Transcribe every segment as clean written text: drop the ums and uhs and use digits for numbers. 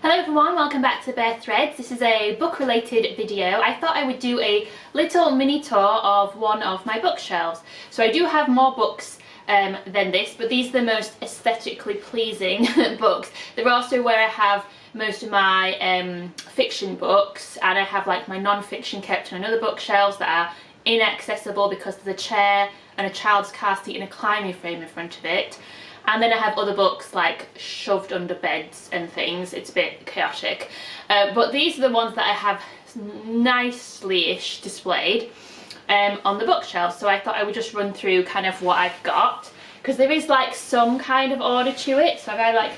Hello everyone, welcome back to Bare Threads. This is a book related video. I thought I would do a little mini tour of one of my bookshelves. So I do have more books than this, but these are the most aesthetically pleasing books. They're also where I have most of my fiction books, and I have like my non-fiction kept on another bookshelves that are inaccessible because there's a chair and a child's car seat and a climbing frame in front of it. And then I have other books like shoved under beds and things. It's a bit chaotic. But these are the ones that I have nicely-ish displayed on the bookshelf. So I thought I would just run through kind of what I've got, because there is like some kind of order to it. So if I like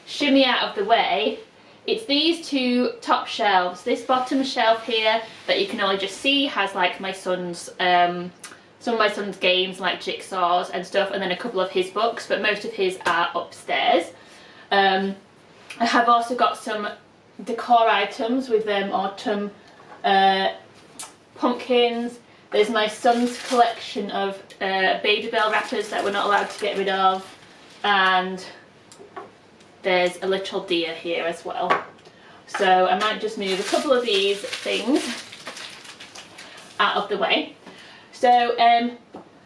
shimmy out of the way, it's these two top shelves. This bottom shelf here that you can only just see has like my son's some of my son's games like jigsaws and stuff, and then a couple of his books, but most of his are upstairs. I have also got some decor items with autumn pumpkins. There's my son's collection of Babybel wrappers that we're not allowed to get rid of, and there's a little deer here as well. So I might just move a couple of these things out of the way. So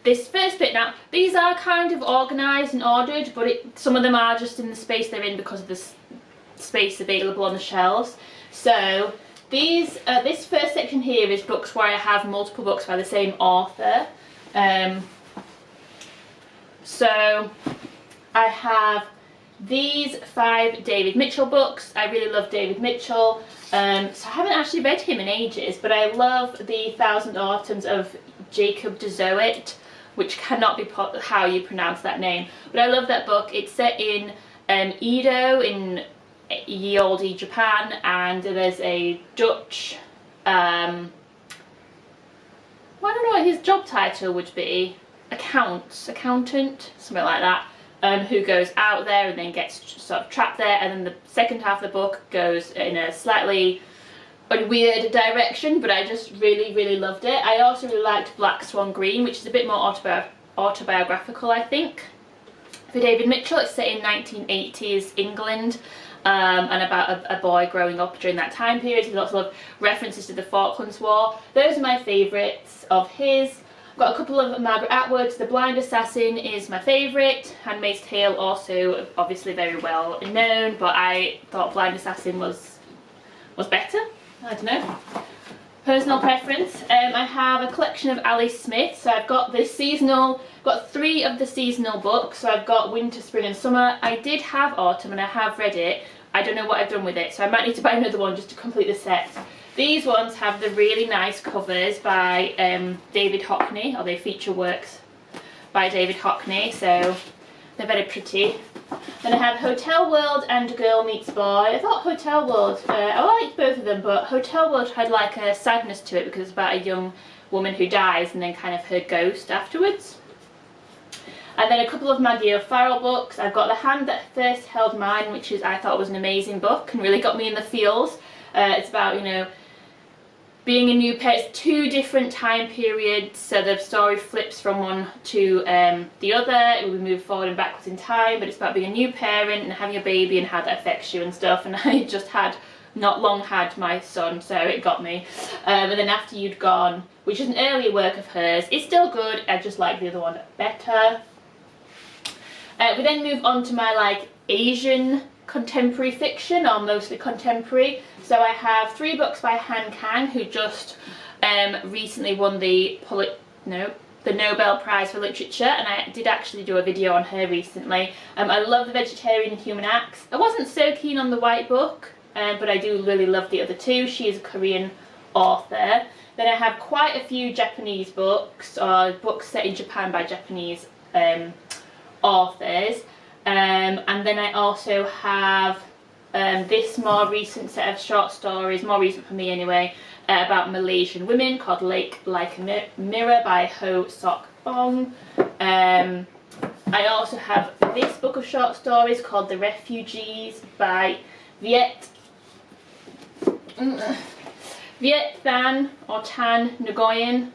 this first bit now, these are kind of organised and ordered, but some of them are just in the space they're in because of the space available on the shelves. So these, this first section here is books where I have multiple books by the same author. So I have these 5 David Mitchell books. I really love David Mitchell. So I haven't actually read him in ages, but I love the Thousand Autumns of Jacob de Zoet, which cannot be how you pronounce that name, but I love that book. It's set in Edo in ye olde Japan, and there's a Dutch I don't know what his job title would be, accountant, something like that, who goes out there and then gets sort of trapped there, and then the second half of the book goes in a slightly weird direction, but I just really loved it. I also really liked Black Swan Green, which is a bit more autobiographical, I think, for David Mitchell. It's set in 1980s England, and about a boy growing up during that time period. There's lots of references to the Falklands War. Those are my favourites of his. I've got a couple of Margaret Atwood's. The Blind Assassin is my favourite. Handmaid's Tale also obviously very well known, but I thought Blind Assassin was better. I don't know, personal preference. I have a collection of Ali Smith, so I've got this seasonal, got 3 of the seasonal books. So I've got Winter, Spring and Summer. I did have Autumn and I have read it. I don't know what I've done with it, so I might need to buy another one just to complete the set. These ones have the really nice covers by David Hockney, or they feature works by David Hockney, so they're very pretty. Then I have Hotel World and Girl Meets Boy. I thought Hotel World, I liked both of them, but Hotel World had like a sadness to it because it's about a young woman who dies and then kind of her ghost afterwards. And then a couple of Maggie O'Farrell books. I've got The Hand That First Held Mine, which I thought was an amazing book and really got me in the feels. It's about, you know, being a new parent. It's 2 different time periods, so the story flips from one to the other. We move forward and backwards in time, but it's about being a new parent and having a baby and how that affects you and stuff. And I just not long had my son, so it got me. And then After You'd Gone, which is an earlier work of hers, it's still good. I just like the other one better. We then move on to my like Asian contemporary fiction, or mostly contemporary. So I have 3 books by Han Kang, who just recently won the Nobel Prize for Literature, and I did actually do a video on her recently. I love The Vegetarian and Human Acts. I wasn't so keen on the White Book, but I do really love the other 2. She is a Korean author. Then I have quite a few Japanese books, or books set in Japan by Japanese authors. And then I also have this more recent set of short stories, more recent for me anyway, about Malaysian women, called Like a Mirror by Ho Sok Bong. I also have this book of short stories called The Refugees by Viet Thanh or Tan Nguyen,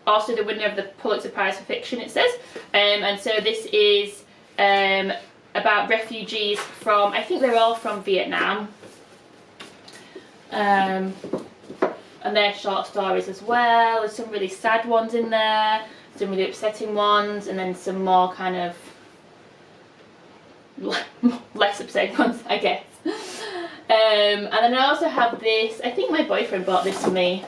also the winner of the Pulitzer Prize for Fiction, it says. And so this is about refugees from, I think they're all from Vietnam. And they're short stories as well. There's some really sad ones in there, some really upsetting ones, and then some more kind of less upsetting ones, I guess. And then I also have this, I think my boyfriend bought this for me.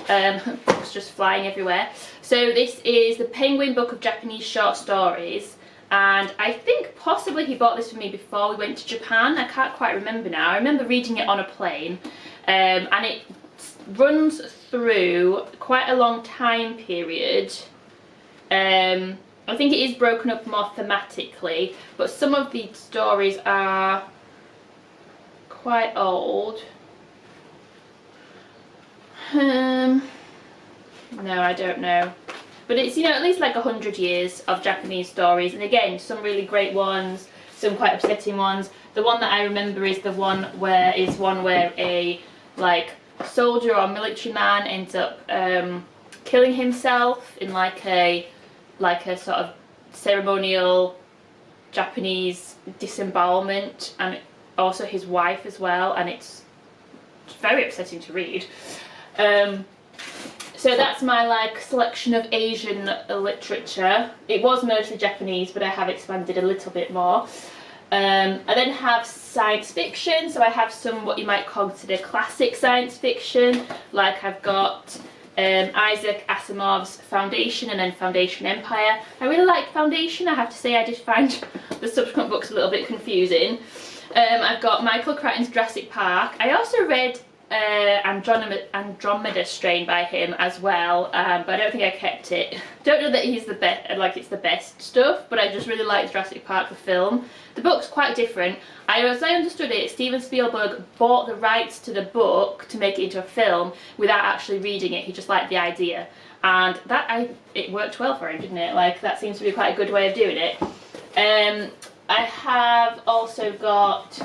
It's just flying everywhere. So this is the Penguin Book of Japanese Short Stories, and I think possibly he bought this for me before we went to Japan. I can't quite remember now. I remember reading it on a plane, and it runs through quite a long time period. I think it is broken up more thematically, but some of the stories are quite old. No, I don't know. But it's, you know, at least like 100 years of Japanese stories, and again, some really great ones, some quite upsetting ones. The one that I remember is the one where a like soldier or military man ends up killing himself in like a sort of ceremonial Japanese disembowelment, and also his wife as well, and it's very upsetting to read. So that's my like selection of Asian literature. It was mostly Japanese, but I have expanded a little bit more. I then have science fiction, so I have some what you might consider classic science fiction, like I've got Isaac Asimov's Foundation and then Foundation Empire. I really like Foundation, I have to say. I just find the subsequent books a little bit confusing. I've got Michael Crichton's Jurassic Park. I also read Andromeda Strain by him as well, but I don't think I kept it. Don't know that he's the best, like it's the best stuff, but I just really like Jurassic Park the film. The book's quite different. As I understood it, Steven Spielberg bought the rights to the book to make it into a film without actually reading it. He just liked the idea, and it worked well for him, didn't it? Like, that seems to be quite a good way of doing it. I have also got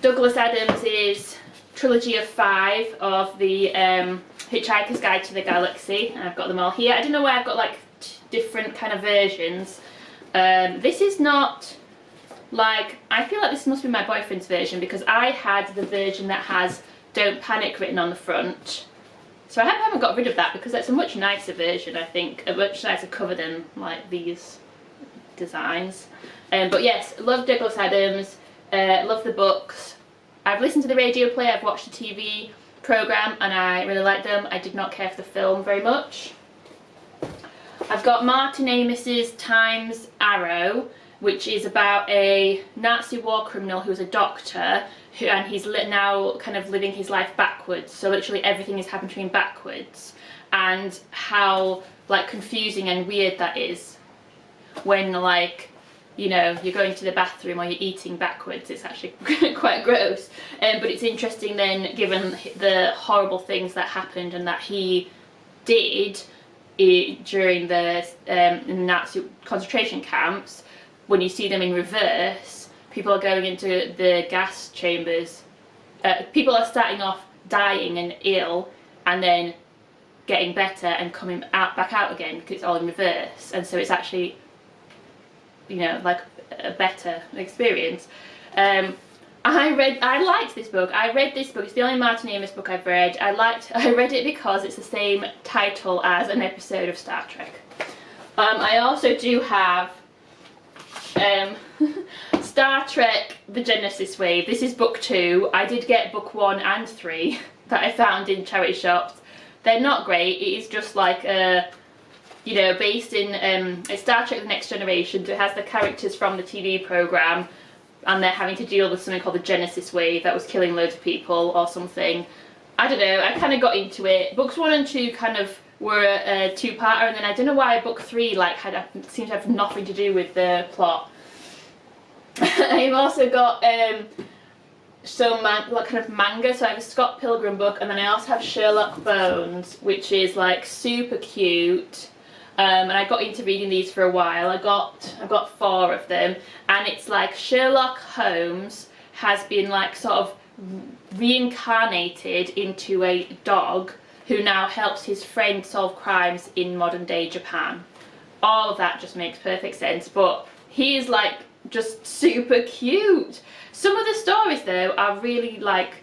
Douglas Adams's trilogy of 5 of the Hitchhiker's Guide to the Galaxy. I've got them all here. I don't know why I've got like different kind of versions. This is not like, I feel like this must be my boyfriend's version, because I had the version that has Don't Panic written on the front. So I haven't got rid of that, because that's a much nicer version, I think. A much nicer cover than like these designs. But yes, love Douglas Adams, love the books. I've listened to the radio play, I've watched the TV programme, and I really like them. I did not care for the film very much. I've got Martin Amis's Time's Arrow, which is about a Nazi war criminal who was a doctor, and he's now kind of living his life backwards. So literally everything is happening to him backwards, and how like confusing and weird that is when, like, you know, you're going to the bathroom or you're eating backwards. It's actually quite gross. But it's interesting then, given the horrible things that happened and that he did during the Nazi concentration camps, when you see them in reverse, people are going into the gas chambers. People are starting off dying and ill, and then getting better and coming back out again, because it's all in reverse. And so it's actually, you know, like a better experience. I liked this book. I read this book. It's the only Martin Amis book I've read. I read it because it's the same title as an episode of Star Trek. I also do have Star Trek The Genesis Wave. This is book 2. I did get book 1 and 3 that I found in charity shops. They're not great. It is just like a, you know, based in it's Star Trek The Next Generation, so it has the characters from the TV programme, and they're having to deal with something called the Genesis Wave that was killing loads of people or something. I don't know, I kind of got into it. Books 1 and 2 kind of were a two-parter, and then I don't know why book 3 like seemed to have nothing to do with the plot. I've also got some kind of manga, so I have a Scott Pilgrim book, and then I also have Sherlock Bones, which is like super cute. And I got into reading these for a while. I've got 4 of them, and it's like Sherlock Holmes has been like sort of reincarnated into a dog who now helps his friend solve crimes in modern day Japan. All of that just makes perfect sense, but he is like just super cute. Some of the stories though are really like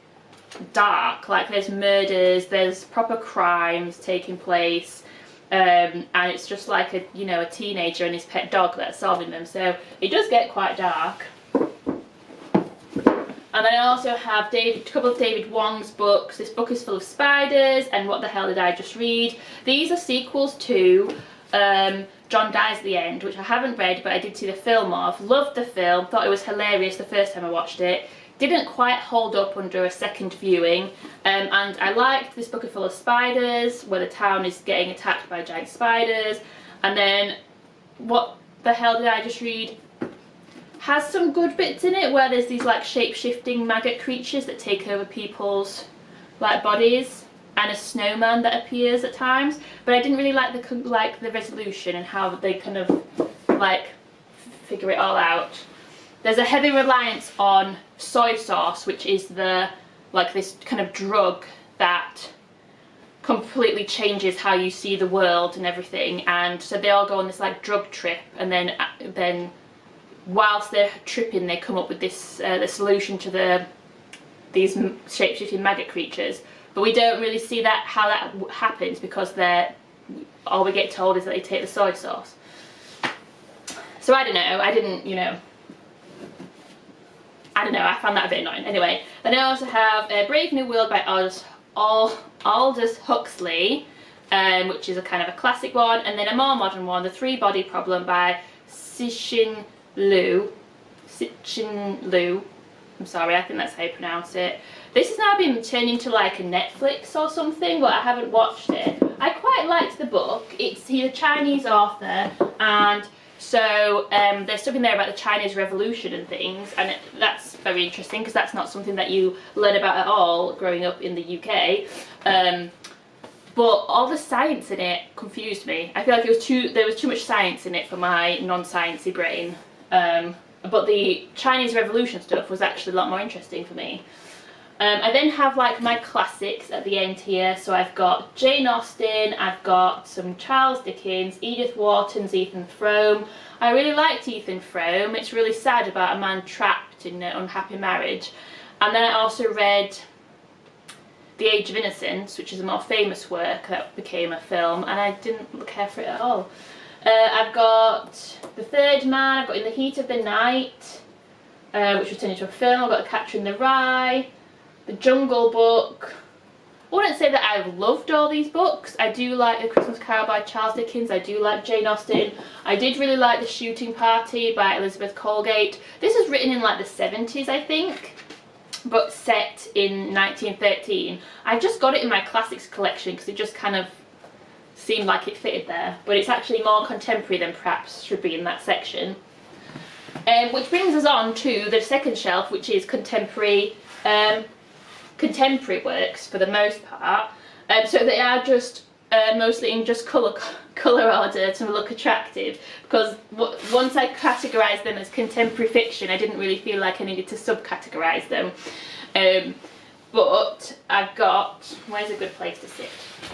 dark, like there's murders, there's proper crimes taking place, and it's just like a, you know, a teenager and his pet dog that's solving them, so it does get quite dark. And then I also have a couple of David Wong's books. This book is full of spiders and What the Hell Did I Just Read. These are sequels to John Dies at the End, which I haven't read but I did see the film of. Loved the film, thought it was hilarious the first time I watched it. Didn't quite hold up under a second viewing, and I liked This Book is Full of Spiders, where the town is getting attacked by giant spiders. And then What the Hell Did I Just Read has some good bits in it, where there's these like shape-shifting maggot creatures that take over people's like bodies, and a snowman that appears at times. But I didn't really like the resolution and how they kind of like figure it all out. There's a heavy reliance on soy sauce, which is the like this kind of drug that completely changes how you see the world and everything. And so they all go on this like drug trip, and then whilst they're tripping, they come up with this the solution to these shape-shifting maggot creatures. But we don't really see how that happens, because all we get told is that they take the soy sauce. So I don't know. I found that a bit annoying. Anyway, then I also have Brave New World by Aldous Huxley, which is a kind of a classic one, and then a more modern one, The Three-Body Problem by Cixin Liu. I'm sorry, I think that's how you pronounce it. This has now been turned into like a Netflix or something, but I haven't watched it. I quite liked the book. He's a Chinese author, and so there's something there about the Chinese Revolution and things, and that's very interesting because that's not something that you learn about at all growing up in the UK. But all the science in it confused me. I feel like there was too much science in it for my non-sciencey brain. But the Chinese Revolution stuff was actually a lot more interesting for me. I then have like my classics at the end here. So I've got Jane Austen, I've got some Charles Dickens, Edith Wharton's Ethan Frome. I really liked Ethan Frome. It's really sad about a man trapped in an unhappy marriage. And then I also read The Age of Innocence, which is a more famous work that became a film, and I didn't care for it at all. I've got The Third Man, I've got In the Heat of the Night, which was turned into a film. I've got The Catcher in the Rye, The Jungle Book. I wouldn't say that I've loved all these books. I do like A Christmas Carol by Charles Dickens, I do like Jane Austen. I did really like The Shooting Party by Elizabeth Colgate. This was written in like the 70s, I think, but set in 1913. I just got it in my classics collection because it just kind of seemed like it fitted there, but it's actually more contemporary than perhaps should be in that section. Which brings us on to the second shelf, which is contemporary works for the most part. So they are just mostly in just colour order to look attractive, because once I categorised them as contemporary fiction, I didn't really feel like I needed to subcategorise them. But I've got, where's a good place to sit?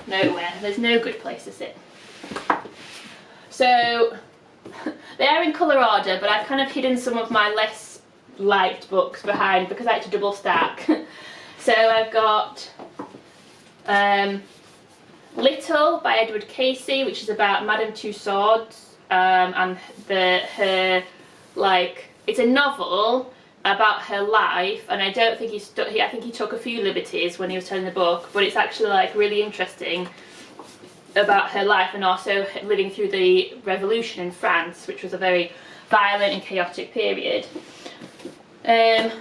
Nowhere. There's no good place to sit. So they are in colour order, but I've kind of hidden some of my less liked books behind because I like to double stack. So I've got Little by Edward Casey, which is about Madame Tussauds, and it's a novel about her life, and I don't think I think he took a few liberties when he was telling the book, but it's actually like really interesting about her life, and also living through the revolution in France, which was a very violent and chaotic period. A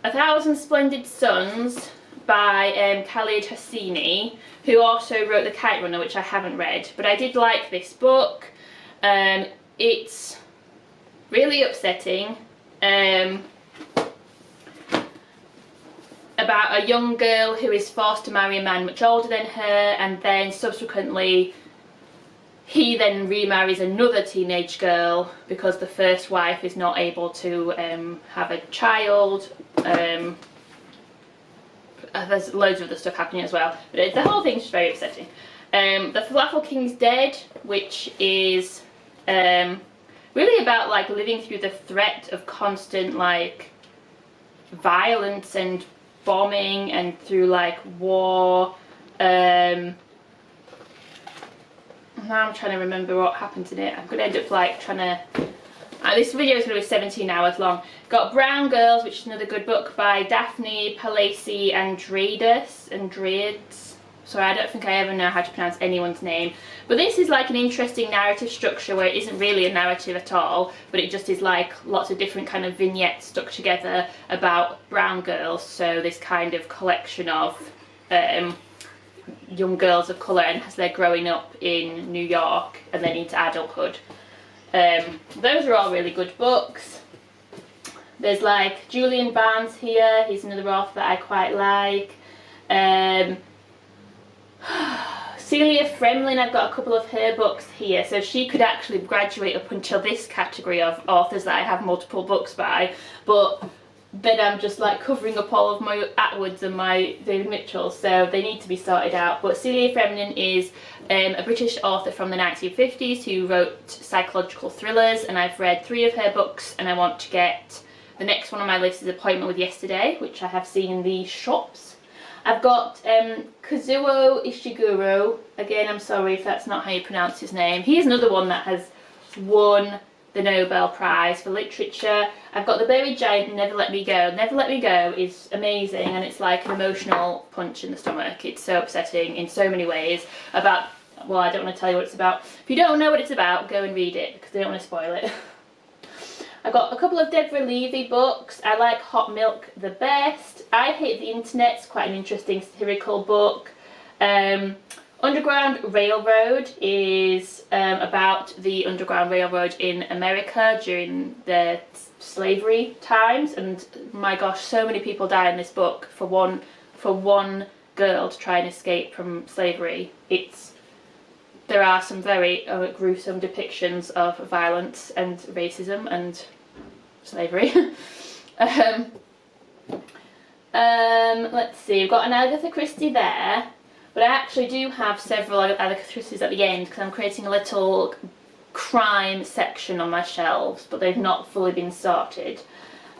Thousand Splendid Suns by Khaled Hosseini, who also wrote The Kite Runner, which I haven't read, but I did like this book. It's really upsetting. About a young girl who is forced to marry a man much older than her, and then subsequently he then remarries another teenage girl because the first wife is not able to have a child. There's loads of other stuff happening as well, but the whole thing's just very upsetting. The Falafel King's Dead, which is really about like living through the threat of constant like violence and bombing and through like war. Now I'm trying to remember what happened in it. I'm going to end up like trying to... this video is going to be 17 hours long. Got Brown Girls, which is another good book by Daphne Palasi Andreades. Sorry, I don't think I ever know how to pronounce anyone's name. But this is like an interesting narrative structure where it isn't really a narrative at all, but it just is like lots of different kind of vignettes stuck together about brown girls. So this kind of collection of young girls of colour, and as they're growing up in New York and then into adulthood. Those are all really good books. There's like Julian Barnes here, he's another author that I quite like. Celia Fremlin, I've got a couple of her books here, so she could actually graduate up until this category of authors that I have multiple books by, but then I'm just like covering up all of my Atwoods and my David Mitchell, so they need to be sorted out. But Celia Fremlin is a British author from the 1950s who wrote psychological thrillers, and I've read 3 of her books, and I want to get the next one on my list is Appointment with Yesterday, which I have seen in the shops. I've got Kazuo Ishiguro. Again, I'm sorry if that's not how you pronounce his name. He's another one that has won the Nobel Prize for Literature. I've got The Buried Giant, Never Let Me Go. Never Let Me Go is amazing, and it's like an emotional punch in the stomach. It's so upsetting in so many ways about, well, I don't want to tell you what it's about. If you don't know what it's about, go and read it, because I don't want to spoil it. I've got a couple of Deborah Levy books. I like Hot Milk the best. I Hate the Internet's quite an interesting satirical book. Underground Railroad is about the Underground Railroad in America during the slavery times, and my gosh, so many people die in this book for one girl to try and escape from slavery. There are some very gruesome depictions of violence and racism and slavery. Let's see, we've got an Agatha Christie there. But I actually do have several Agatha Christie's at the end because I'm creating a little crime section on my shelves, but they've not fully been sorted.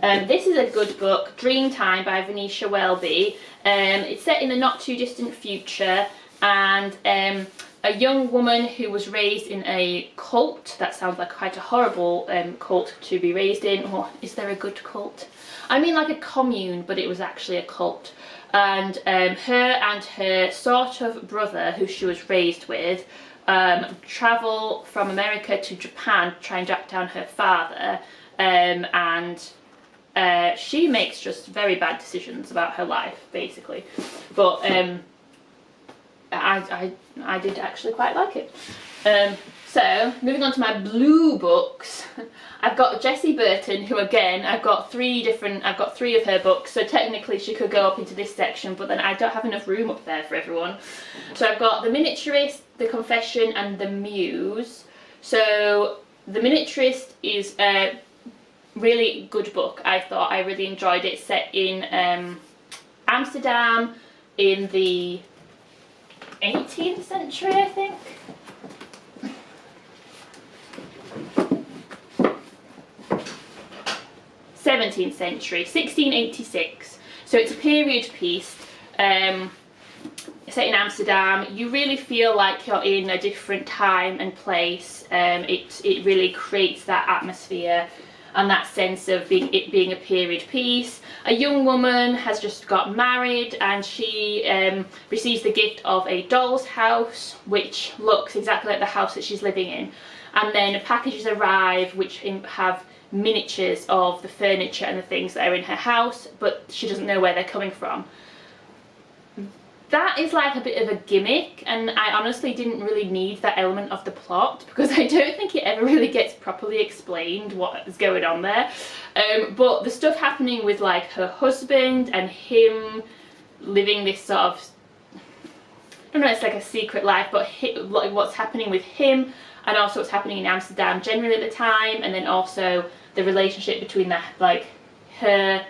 This is a good book, Dreamtime by Venetia Welby. It's set in the not too distant future, and a young woman who was raised in a cult. That sounds like quite a horrible cult to be raised in. Or is there a good cult? I mean like a commune, but it was actually a cult. And her sort of brother, who she was raised with, travel from America to Japan to try and track down her father, and she makes just very bad decisions about her life, basically. But I did actually quite like it. So moving on to my blue books, I've got Jessie Burton, who again I've got three of her books, so technically she could go up into this section, but then I don't have enough room up there for everyone. So I've got The Miniaturist, The Confession and The Muse. So The Miniaturist is a really good book. I thought I really enjoyed it. Set in Amsterdam in the 18th century, I think. 17th century, 1686. So it's a period piece set in Amsterdam. You really feel like you're in a different time and place. It really creates that atmosphere and that sense of it being a period piece. A young woman has just got married, and she receives the gift of a doll's house, which looks exactly like the house that she's living in. And then packages arrive which have miniatures of the furniture and the things that are in her house, but she doesn't know where they're coming from. That is like a bit of a gimmick, and I honestly didn't really need that element of the plot because I don't think it ever really gets properly explained what is going on there. But the stuff happening with like her husband and him living this sort of, I don't know, it's like a secret life, but like what's happening with him and also what's happening in Amsterdam generally at the time, and then also the relationship between her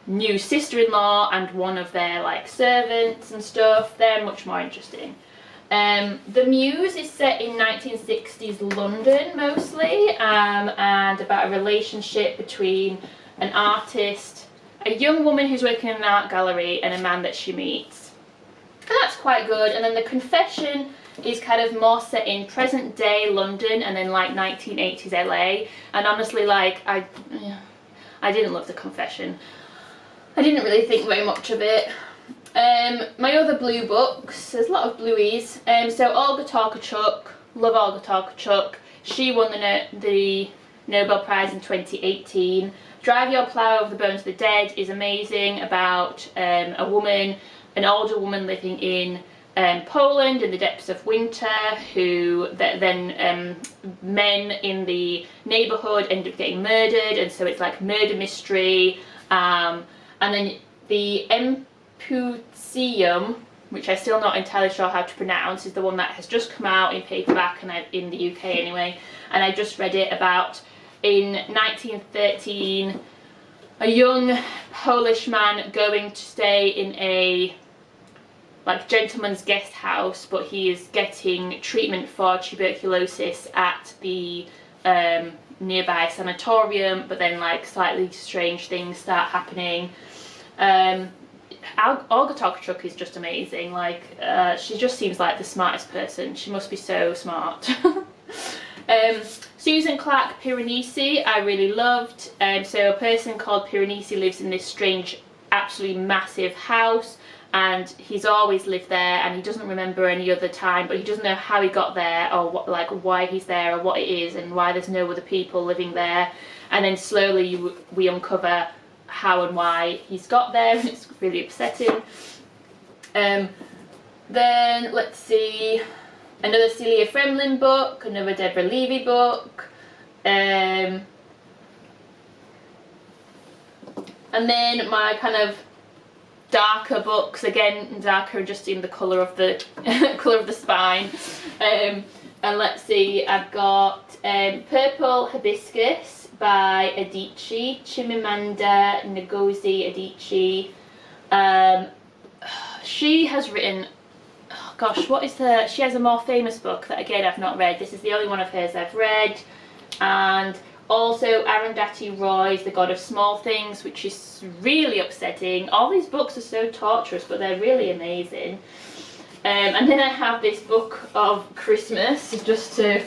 new sister-in-law and one of their like servants and stuff. They're much more interesting. The Muse is set in 1960s London mostly, and about a relationship between an artist, a young woman who's working in an art gallery, and a man that she meets. And that's quite good. And then The Confession is kind of more set in present day London and then like 1980s LA. And honestly, like I didn't love The Confession. I didn't really think very much of it. My other blue books, there's a lot of blueies. So Olga Tokarczuk, love Olga Tokarczuk. She won the Nobel Prize in 2018. Drive Your Plough Over the Bones of the Dead is amazing, about a woman, an older woman living in Poland in the depths of winter, who then men in the neighbourhood end up getting murdered, and so it's like murder mystery. And then the Empyseum, which I'm still not entirely sure how to pronounce, is the one that has just come out in paperback, and in the UK anyway, and I just read it. About in 1913, a young Polish man going to stay in a like gentleman's guest house, but he is getting treatment for tuberculosis at the nearby sanatorium, but then like slightly strange things start happening. Olga Tokarczuk is just amazing. Like she just seems like the smartest person. She must be so smart. Susan Clarke Piranesi I really loved. So a person called Piranesi lives in this strange, absolutely massive house, and he's always lived there, and he doesn't remember any other time, but he doesn't know how he got there, or what, like why he's there, or what it is, and why there's no other people living there. And then slowly we uncover how and why he's got there, and it's really upsetting. Then let's see, another Celia Fremlin book, another Deborah Levy book, and then my kind of darker books, again darker just in the colour of the colour of the spine. And let's see, I've got Purple Hibiscus by Adichie, Chimamanda Ngozi Adichie. She has written, oh gosh, what is she has a more famous book that again I've not read. This is the only one of hers I've read. And also Arundhati Roy's The God of Small Things, which is really upsetting. All these books are so torturous, but they're really amazing. And then I have this book of Christmas, just to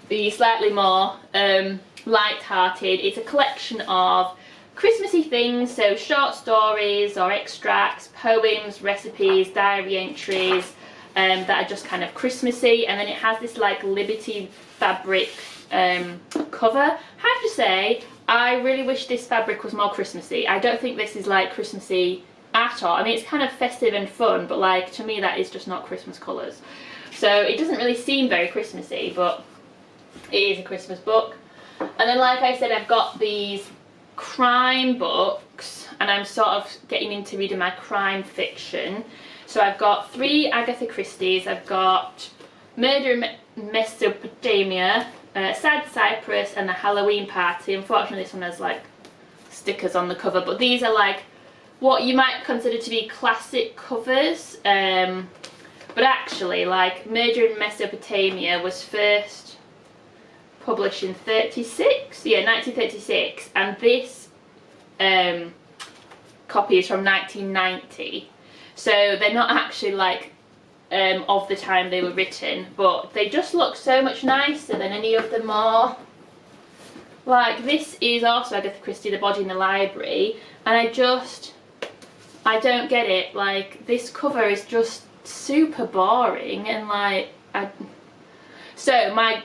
be slightly more light-hearted. It's a collection of Christmassy things, so short stories or extracts, poems, recipes, diary entries that are just kind of Christmassy. And then it has this like Liberty fabric cover. I have to say, I really wish this fabric was more Christmassy. I don't think this is like Christmassy at all. I mean, it's kind of festive and fun, but like to me that is just not Christmas colours. So it doesn't really seem very Christmassy, but it is a Christmas book. And then like I said, I've got these crime books, and I'm sort of getting into reading my crime fiction. So I've got 3 Agatha Christie's. I've got Murder in Mesopotamia, Sad Cyprus, and The Halloween Party. Unfortunately this one has like stickers on the cover, but these are like what you might consider to be classic covers, but actually like Murder in Mesopotamia was first published in 1936, and this copy is from 1990, so they're not actually like of the time they were written, but they just look so much nicer than any of the more, like this is also Agatha Christie, The Body in the Library, and I don't get it. Like this cover is just super boring, and like so my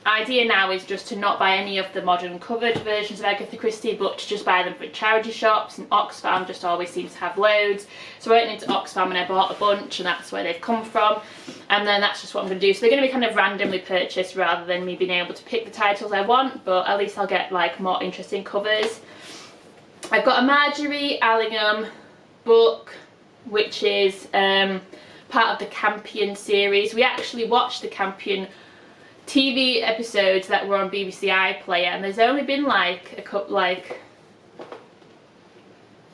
idea now is just to not buy any of the modern covered versions of Agatha Christie, but to just buy them from charity shops, and Oxfam just always seems to have loads. So I went into Oxfam and I bought a bunch, and that's where they've come from, and then that's just what I'm going to do. So they're going to be kind of randomly purchased rather than me being able to pick the titles I want, but at least I'll get like more interesting covers. I've got a Marjorie Allingham book, which is part of the Campion series. We actually watched the Campion TV episodes that were on BBC iPlayer, and there's only been like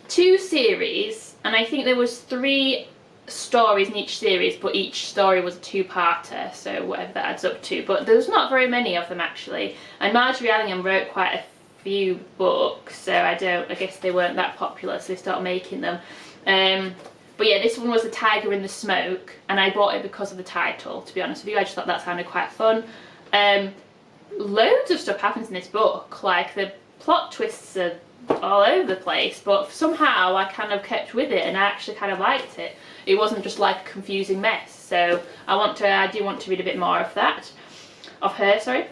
2 series, and I think there was 3 stories in each series, but each story was a two-parter, so whatever that adds up to. But there's not very many of them actually, and Marjorie Allingham wrote quite a few books, so I guess they weren't that popular, so they started making them. But yeah, this one was The Tiger in the Smoke, and I bought it because of the title, to be honest with you. I just thought that sounded quite fun. Loads of stuff happens in this book, like the plot twists are all over the place, but somehow I kind of kept with it and I actually kind of liked it. It wasn't just like a confusing mess, so I do want to read a bit more of that, of her, sorry.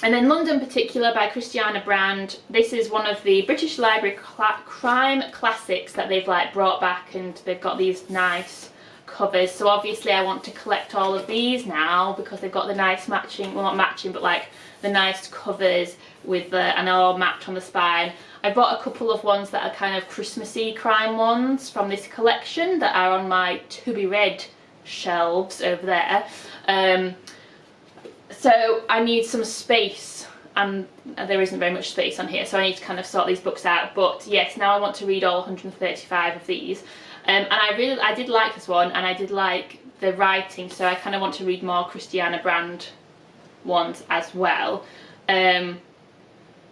And then London Particular by Christiana Brand. This is one of the British Library crime classics that they've like brought back, and they've got these nice covers. So obviously I want to collect all of these now because they've got the nice matching, well not matching, but like the nice covers with the, and they're all mapped on the spine. I bought a couple of ones that are kind of Christmassy crime ones from this collection that are on my to be read shelves over there. So I need some space, and there isn't very much space on here, so I need to kind of sort these books out. But yes, now I want to read all 135 of these, and I did like this one, and I did like the writing, so I kind of want to read more Christiana Brand ones as well. And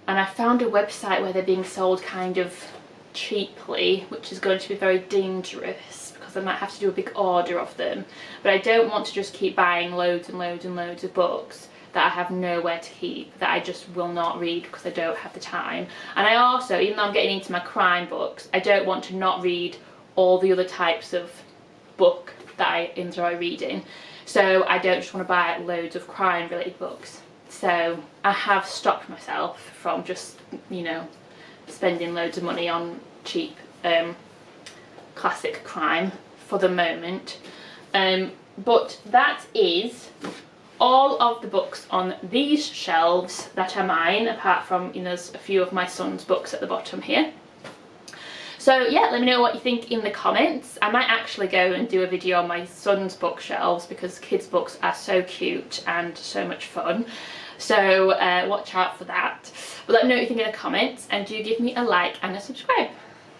I found a website where they're being sold kind of cheaply, which is going to be very dangerous because I might have to do a big order of them. But I don't want to just keep buying loads and loads and loads of books that I have nowhere to keep, that I just will not read because I don't have the time. And I also, even though I'm getting into my crime books, I don't want to not read all the other types of book that I enjoy reading. So I don't just want to buy loads of crime related books. So I have stopped myself from just, you know, spending loads of money on cheap classic crime for the moment. But that is all of the books on these shelves that are mine, apart from, you know, there's a few of my son's books at the bottom here. So yeah, let me know what you think in the comments. I might actually go and do a video on my son's bookshelves because kids' books are so cute and so much fun. So watch out for that. But let me know what you think in the comments, and do give me a like and a subscribe.